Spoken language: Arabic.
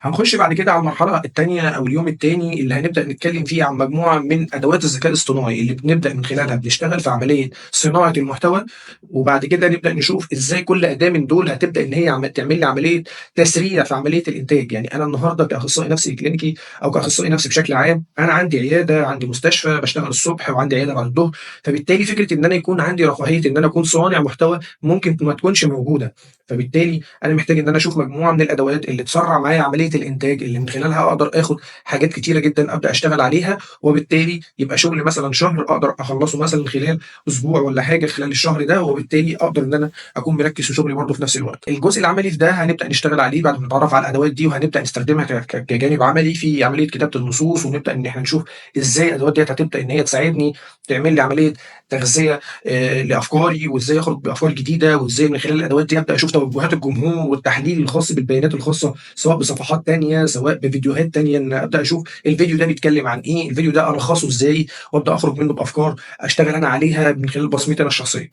هنخش بعد كده على المرحلة التانية أو اليوم التاني اللي هنبدأ نتكلم فيه عن مجموعة من أدوات الذكاء الاصطناعي اللي بنبدأ من خلالها بنشتغل في عملية صناعة المحتوى، وبعد كده نبدأ نشوف إزاي كل أداة من دول هتبدأ إن هي تعمل لي عملية تسريع في عملية الإنتاج. يعني أنا النهارده كأخصائي نفسي كلينيكي أو كأخصائي نفسي بشكل عام، أنا عندي عيادة، عندي مستشفى، باشتغل الصبح وعندي عيادة بعد الضهر، فبالتالي فكرة إن أنا يكون عندي رفاهية إن أنا أكون صانع محتوى ممكن ما تكونش موجودة، فبالتالي أنا محتاج إن أنا أشوف مجموعة من الأدوات اللي تسرّع معايا عملية الإنتاج، اللي من خلالها أقدر آخُد حاجات كتيرة جدًا أبدأ أشتغل عليها، وبالتالي يبقى شغلي مثلًا شهر أقدر أخلّصه مثلًا خلال أسبوع والّا حاجة خلال الشهر ده، وبالتالي أقدر إن أنا أكون مركّز في شغلي برضه في نفس الوقت. الجزء العملي في ده هنبدأ نشتغل عليه بعد ما نتعرّف على الأدوات دي، وهنبدأ نستخدمها كجانب عملي في عملية كتابة النصوص، ونبدأ إن إحنا نشوف إزاي الأدوات ديّة هتبدأ إن هي تساعدني تعمل لي عملية تغذية لأفكاري، وإزاي أخرج بأفكار جديدة، وإزاي من خلال الأدوات دي أبدأ أشوف توجهات الجمهور والتحليل الخاص بالبيانات الخاصة سواء بصفحات تانية، سواء بفيديوهات تانية، إن أبدأ أشوف الفيديو ده بيتكلم عن إيه، الفيديو ده ألخّصه إزاي، وأبدأ أخرج منه بأفكار أشتغل أنا عليها من خلال بصمتي أنا الشخصية.